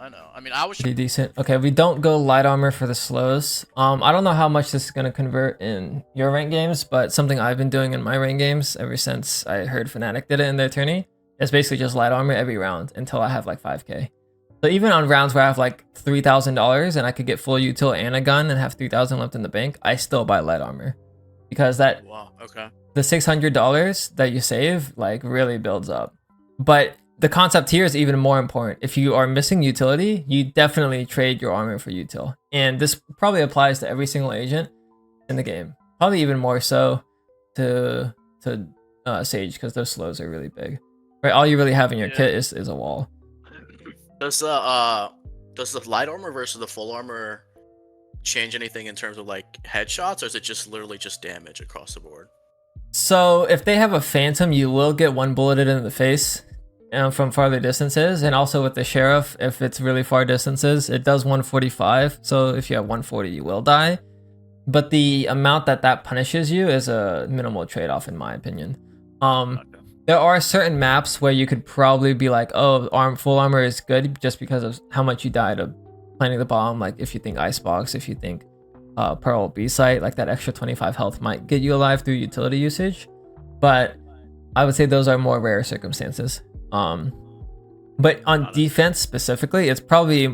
I know. I mean, I was. Pretty decent. Okay, we don't go light armor for the slows. I don't know how much this is gonna convert in your rank games, but something I've been doing in my rank games ever since I heard Fnatic did it in their tourney is basically just light armor every round until I have like 5k. So even on rounds where I have like $3,000 and I could get full util and a gun and have 3,000 left in the bank, I still buy light armor because that Wow. Okay. the $600 that you save like really builds up. But the concept here is even more important. If you are missing utility, you definitely trade your armor for util. And this probably applies to every single agent in the game. Probably even more so to Sage because those slows are really big. Right, all you really have in your kit is a wall. Does the light armor versus the full armor change anything in terms of like headshots, or is it just literally just damage across the board? So if they have a phantom, you will get one bulleted in the face from farther distances, and also with the sheriff, if it's really far distances, it does 145. So if you have 140, you will die. But the amount that punishes you is a minimal trade-off, in my opinion. There are certain maps where you could probably be like, oh, full armor is good just because of how much you die to planting the bomb. Like if you think Icebox, if you think Pearl B site, like that extra 25 health might get you alive through utility usage. But I would say those are more rare circumstances. But on defense specifically, it's probably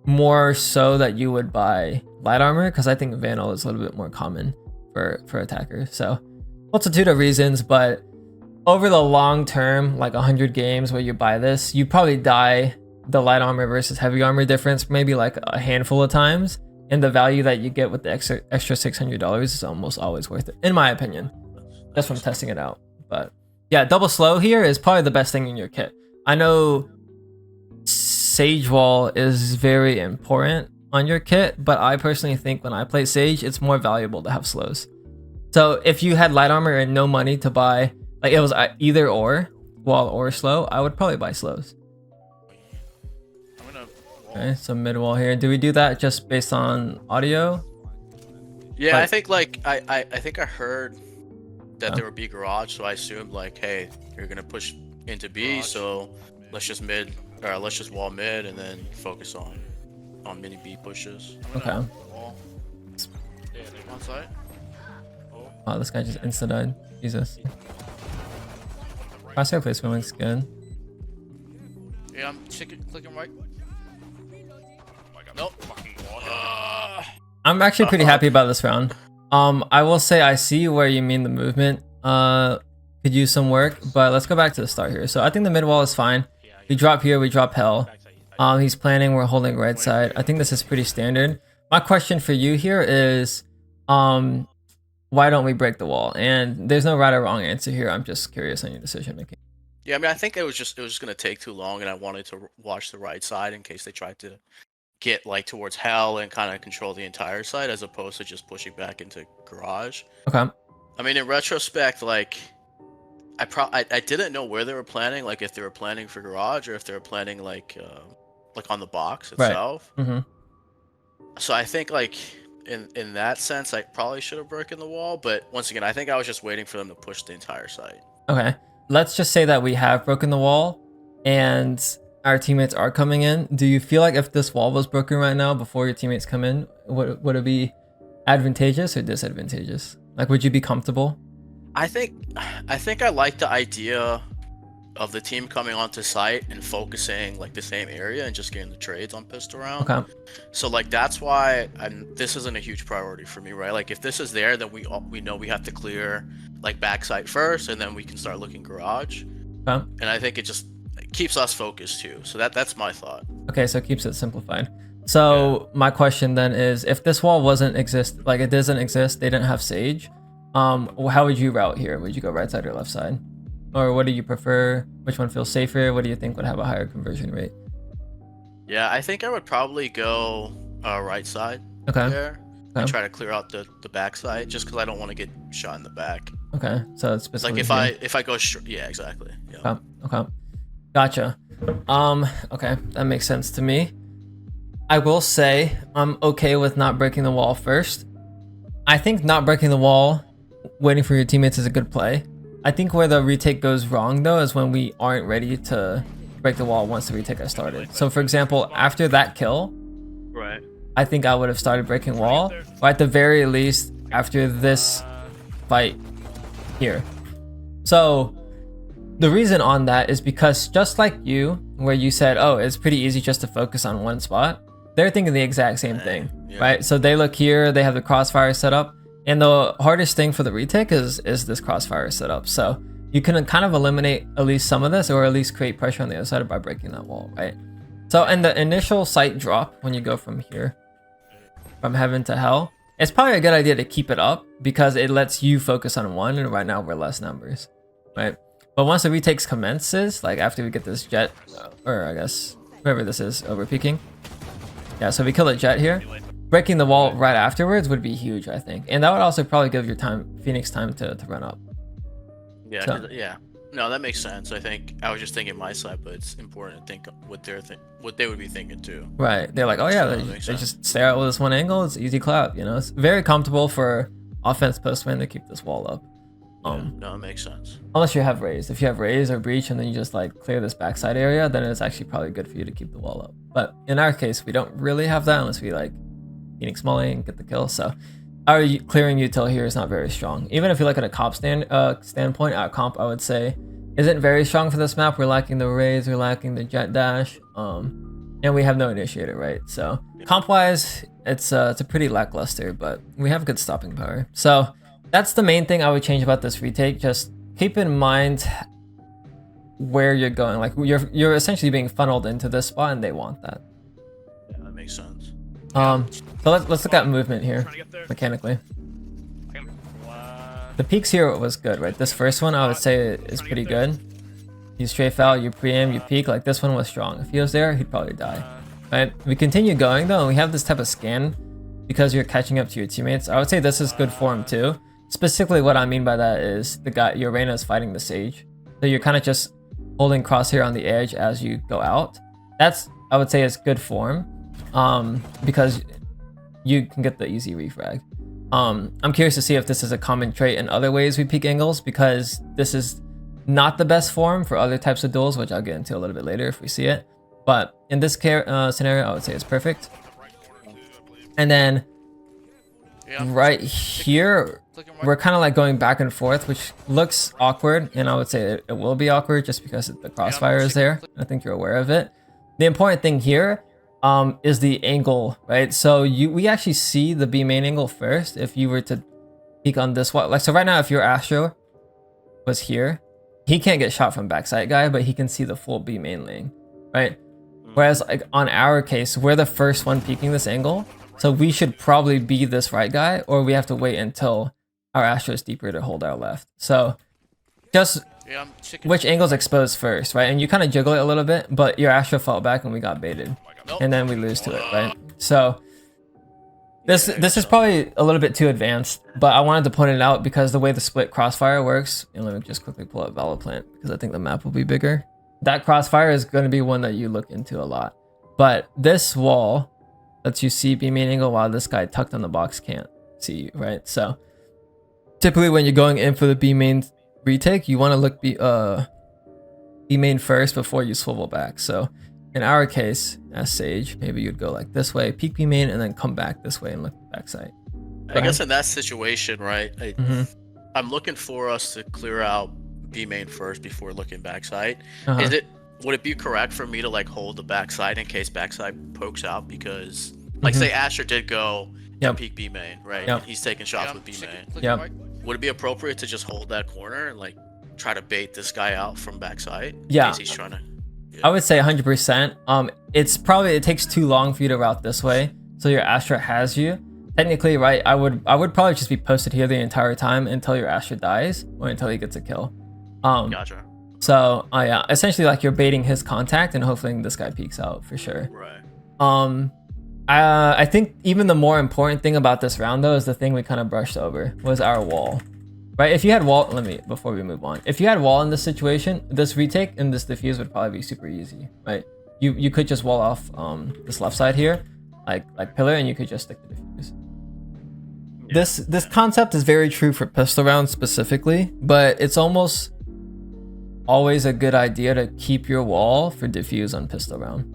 more so that you would buy light armor because I think Vandal is a little bit more common for attackers. So multitude of reasons, but over the long term, like 100 games where you buy this, you probably die the light armor versus heavy armor difference maybe like a handful of times, and the value that you get with the extra $600 is almost always worth it, in my opinion, just from testing it out. But yeah, double slow here is probably the best thing in your kit. I know Sage Wall is very important on your kit, but I personally think when I play Sage, it's more valuable to have slows. So if you had light armor and no money to buy, like it was either or, wall or slow, I would probably buy slows. Okay, so mid wall here. Do we do that just based on audio? Yeah, I think like I think I heard that there would be garage, so I assumed like, hey, you're gonna push into B, so let's just wall mid and then focus on mini B pushes. Okay. On site. Wow, this guy just insta died. Jesus. Crosshair placement looks good. Yeah, I'm clicking right. Nope. I'm actually pretty happy about this round. I will say I see where you mean the movement could use some work, but let's go back to the start here. So I think the mid wall is fine. We drop here, we drop hell. He's planning, we're holding right side. I think this is pretty standard. My question for you here is, why don't we break the wall? And there's no right or wrong answer here. I'm just curious on your decision making. Yeah, I mean, I think it was just gonna take too long, and I wanted to watch the right side in case they tried to get like towards hell and kind of control the entire side, as opposed to just pushing back into garage. Okay. I mean, in retrospect, like I didn't know where they were planning, like if they were planning for garage or if they were planning like on the box itself. Right. Mm-hmm. So I think like in that sense, I probably should have broken the wall, but once again, I think I was just waiting for them to push the entire site. Okay. Let's just say that we have broken the wall and our teammates are coming in. Do you feel like if this wall was broken right now before your teammates come in, would it be advantageous or disadvantageous? Like, would you be comfortable? I think I like the idea of the team coming onto site and focusing like the same area and just getting the trades on pistol round. Okay. So like that's why this isn't a huge priority for me, right? Like if this is there, then we know we have to clear like backside first, and then we can start looking garage. Okay. And I think it just keeps us focused too. So that's my thought. Okay, so it keeps it simplified. So my question then is, if this wall doesn't exist, they didn't have Sage, how would you route here? Would you go right side or left side? Or what do you prefer? Which one feels safer? What do you think would have a higher conversion rate? Yeah, I think I would probably go right side. Okay. There. And try to clear out the backside, just because I don't want to get shot in the back. Okay, so it's specifically like if I go yeah, exactly. Yeah. Okay. Gotcha. Okay, that makes sense to me. I will say I'm okay with not breaking the wall first. I think not breaking the wall, waiting for your teammates is a good play. I think where the retake goes wrong though is when we aren't ready to break the wall once the retake has started. So for example, after that kill, Right. I think I would have started breaking wall, or at the very least after this fight here. So the reason on that is because just like you, where you said, oh, it's pretty easy just to focus on one spot, they're thinking the exact same thing, right? So they look here, they have the crossfire set up, and the hardest thing for the retake is this crossfire setup. So you can kind of eliminate at least some of this, or at least create pressure on the other side by breaking that wall, right? So in the initial sight drop, when you go from here, from heaven to hell, it's probably a good idea to keep it up because it lets you focus on one, and right now we're less numbers, right? But once the retakes commences, like after we get this jet, or I guess whoever this is over peeking, yeah, so we kill a jet here, breaking the wall right afterwards would be huge, I think, and that would also probably give your Phoenix time to run up. Yeah, So- yeah. No, that makes sense. I think I was just thinking my side, but it's important to think what they would be thinking too. Right, they're like, oh yeah, So that they makes sense. just stare out with this one angle, it's easy clap, you know, it's very comfortable for offense post win to keep this wall up. No, it makes sense. Unless you have raise. If you have raise or breach and then you just like clear this backside area, then it's actually probably good for you to keep the wall up. But in our case, we don't really have that unless we like Phoenix Molly and get the kill. So our clearing util here is not very strong. Even if you look at a comp standpoint, our comp I would say isn't very strong for this map. We're lacking the raise, we're lacking the jet dash, and we have no initiator, right? So comp wise, it's a pretty lackluster, but we have good stopping power. So that's the main thing I would change about this retake. Just keep in mind where you're going. Like you're essentially being funneled into this spot, and they want that. Yeah, that makes sense. So let's look at movement here mechanically. The peaks here was good, right? This first one I would say is pretty good. You strafe out, you pre-aim, you peek. Like this one was strong. If he was there, he'd probably die. Right? We continue going though, and we have this type of scan because you're catching up to your teammates. I would say this is good form too. Specifically, what I mean by that is your Reyna is fighting the Sage, so you're kind of just holding crosshair on the edge as you go out. That's, I would say, is good form, because you can get the easy refrag. I'm curious to see if this is a common trait in other ways we peak angles, because this is not the best form for other types of duels, which I'll get into a little bit later if we see it. But in this scenario, I would say it's perfect. And then right here, we're kind of like going back and forth, which looks awkward, and I would say it will be awkward just because the crossfire is there. I think you're aware of it. The important thing here is the angle, right? So we actually see the B main angle first. If you were to peek on this one, like, so right now, if your Astro was here, he can't get shot from backside guy, but he can see the full B main lane, right? Whereas like on our case, we're the first one peeking this angle, so we should probably be this right guy, or we have to wait until our Astro is deeper to hold our left. So just which angle's exposed first, right? And you kind of jiggle it a little bit, but your Astro fell back and we got baited. And then we lose to it, right? So this is probably a little bit too advanced, but I wanted to point it out because the way the split crossfire works, and let me just quickly pull up Valoplant because I think the map will be bigger. That crossfire is going to be one that you look into a lot. But this wall lets you see B main angle while this guy tucked on the box can't see you, right? So typically when you're going in for the B main retake, you want to look B main first before you swivel back. So in our case, as Sage, maybe you'd go like this way, peek B main, and then come back this way and look backside. I guess in that situation, right, I'm looking for us to clear out B main first before looking backside. Would it be correct for me to like hold the backside in case backside pokes out? Because like say Asher did go and peek B main, right? And he's taking shots with B main. Would it be appropriate to just hold that corner and like try to bait this guy out from backside? Yeah. In case he's trying to. I would say 100%. It takes too long for you to route this way, so your Astra has you. Technically, right, I would probably just be posted here the entire time until your Astra dies or until he gets a kill. Gotcha. So yeah, essentially like you're baiting his contact and hopefully this guy peeks out for sure. Right. I think even the more important thing about this round though is the thing we kind of brushed over was our wall. Right, if you had wall, before we move on, if you had wall in this situation, this retake and this defuse would probably be super easy, right? You could just wall off this left side here, like pillar, and you could just stick the defuse. This concept is very true for pistol rounds specifically, but it's almost always a good idea to keep your wall for defuse on pistol round.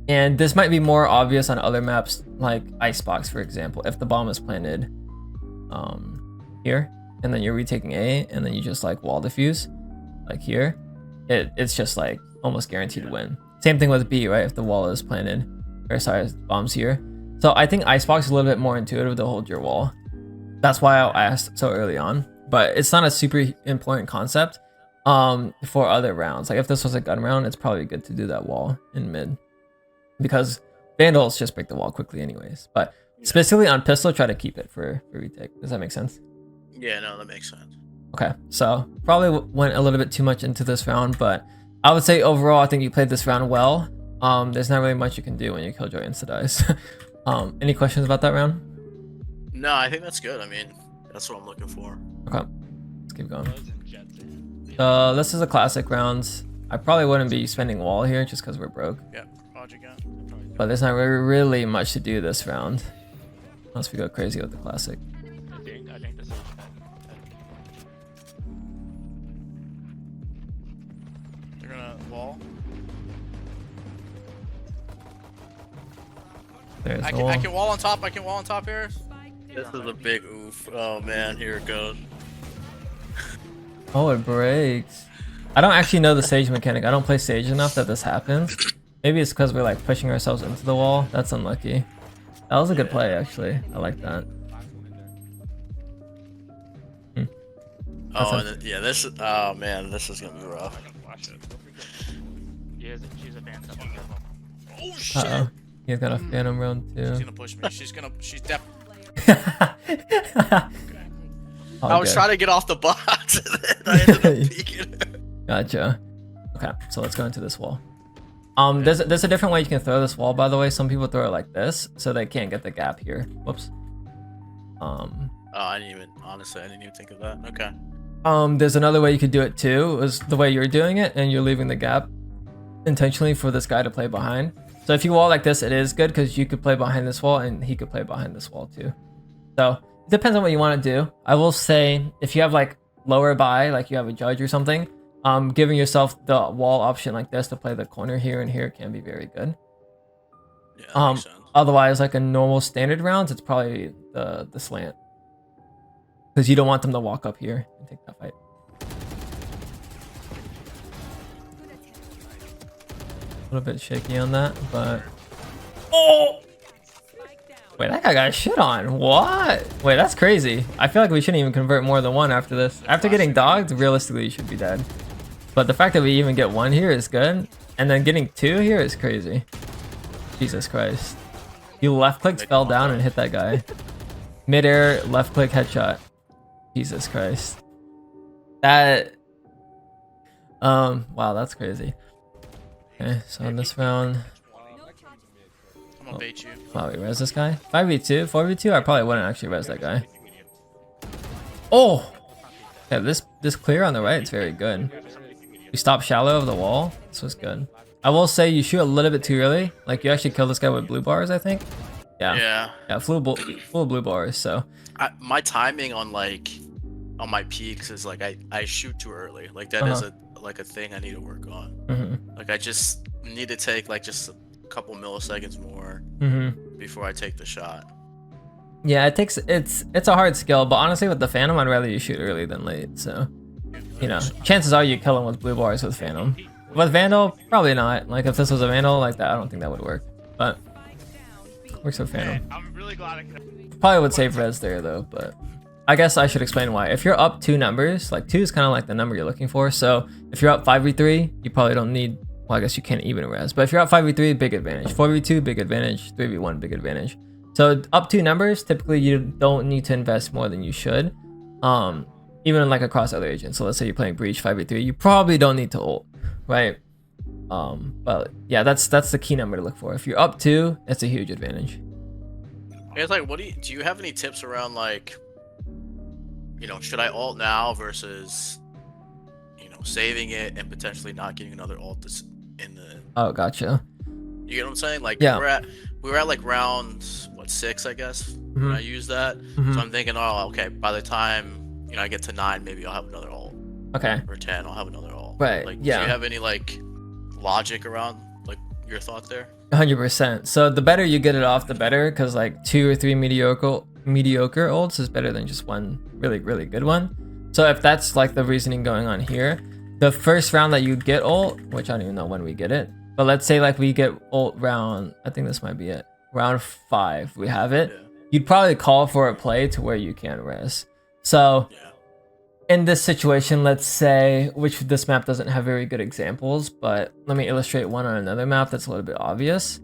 And this might be more obvious on other maps like Icebox, for example. If the bomb is planted here, and then you're retaking A, and then you just like wall defuse, like here, it's just like almost guaranteed to win. Same thing with B, right? If the wall is planted, or sorry, bombs here. So I think Icebox is a little bit more intuitive to hold your wall. That's why I asked so early on, but it's not a super important concept for other rounds. Like if this was a gun round, it's probably good to do that wall in mid, because Vandals just break the wall quickly anyways. But specifically on pistol, try to keep it for retake. Does that make sense? Yeah, no, that makes sense. Okay, so probably went a little bit too much into this round, but I would say overall, I think you played this round well. There's not really much you can do when you Killjoy insta-dies. Any questions about that round? No, I think that's good. I mean, that's what I'm looking for. Okay, let's keep going. This is a classic round. I probably wouldn't be spending wall here just because we're broke. Yeah, Roger again. But there's not really much to do this round, unless we go crazy with the classic. I think this is. They're gonna wall. There's I the can wall. wall on top. I can wall on top here. This is a big oof. Oh man, here it goes. Oh, it breaks. I don't actually know the stage mechanic. I don't play stage enough that this happens. Maybe it's because we're like pushing ourselves into the wall. That's unlucky. That was a good play, actually. I like that. Oh, and yeah, this is. Oh man, this is gonna be rough. Watch it. She's a phantom. Oh shit! Uh-oh. He's got a phantom round too. She's gonna push me. She's definitely. All I was good. trying to get off the box, and then I ended up peeking her. Gotcha. Okay, so let's go into this wall. There's a different way you can throw this wall, by the way. Some people throw it like this, so they can't get the gap here. Whoops. Oh, I didn't even think of that. Okay. There's another way you could do it too. Is the way you're doing it, and you're leaving the gap intentionally for this guy to play behind. So if you wall like this, it is good because you could play behind this wall, and he could play behind this wall too. So it depends on what you want to do. I will say if you have like lower by, like you have a judge or something, giving yourself the wall option like this to play the corner here and here can be very good. Yeah, that makes sense. Otherwise, like a normal standard rounds, it's probably the slant, because you don't want them to walk up here and take that fight. A little bit shaky on that, but oh, wait, that guy got shit on. What? Wait, that's crazy. I feel like we shouldn't even convert more than one after this. After getting dogged, realistically, you should be dead. But the fact that we even get one here is good, and then getting two here is crazy. Jesus Christ. You left clicked, fell down, and hit that guy. Mid-air, left click, headshot. Jesus Christ. That... wow, that's crazy. Okay, so in this round... I'm gonna bait you. Wow, we res this guy? 5v2? 4v2? I probably wouldn't actually res that guy. Oh! Yeah, this clear on the right is very good. You stop shallow of the wall. This was good. I will say you shoot a little bit too early. Like you actually killed this guy with blue bars, I think. Yeah. Yeah, full blue bars. So my timing on my peaks is like I shoot too early. Like that is a thing I need to work on. Like I just need to take like just a couple milliseconds more before I take the shot. Yeah, it's a hard skill, but honestly with the Phantom, I'd rather you shoot early than late. So you know, chances are you kill him with blue bars with Phantom. With Vandal, probably not. Like if this was a Vandal like that, I don't think that would work. But works with Phantom. I'm really glad I could. Probably would save res there though, but I guess I should explain why. If you're up 2 numbers, like 2 is kind of like the number you're looking for. So if you're up 5v3, you probably don't need, well, I guess you can't even res. But if you're up 5v3, big advantage. 4v2, big advantage. 3v1, big advantage. So up 2 numbers, typically you don't need to invest more than you should. Even like across other agents. So let's say you're playing Breach 5v3, you probably don't need to ult, right? But yeah, that's the key number to look for. If you're up 2, it's a huge advantage. It's like, what do you have any tips around like, you know, should I ult now versus, you know, saving it and potentially not getting another ult this in the... Oh, gotcha. You get what I'm saying? Like, yeah. we were at like round, what, 6, I guess, when I used that. So I'm thinking, oh, okay, by the time, you know, I get to 9, maybe I'll have another ult. Okay. Or 10, I'll have another ult. Right, Like, yeah. do you have any like logic around like your thought there? 100%. So the better you get it off, the better, because like 2 or 3 mediocre ults is better than just one really good one. So if that's like the reasoning going on here, the first round that you get ult, which I don't even know when we get it, but let's say like we get ult round, I think this might be it, round 5, we have it. Yeah. You'd probably call for a play to where you can res. So Yeah. in this situation, let's say, which this map doesn't have very good examples, but let me illustrate one on another map that's a little bit obvious.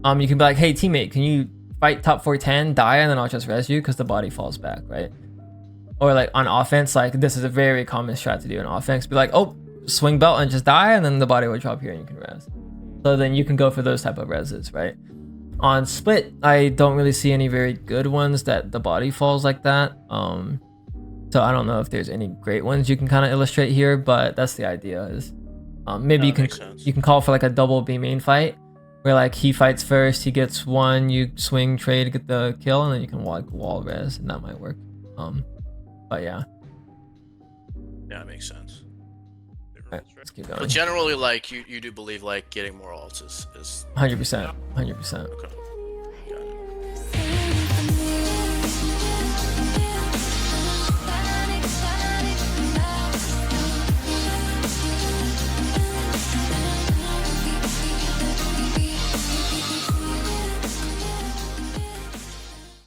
You can be like, hey teammate, can you fight top 410, die, and then I'll just res you because the body falls back, right? Or like on offense, like this is a very common strat to do in offense. Be like, oh, swing belt and just die, and then the body will drop here and you can res. So then you can go for those type of reses, right? On split, I don't really see any very good ones that the body falls like that. So I don't know if there's any great ones you can kind of illustrate here, but that's the idea. Is maybe you can call for like a double B main fight, where like he fights first, he gets one, you swing trade to get the kill, and then you can wall res, and that might work. But yeah. Yeah, it makes sense. Right, let's keep going. But generally, like you do believe like getting more ults is 100%. 100%. okay.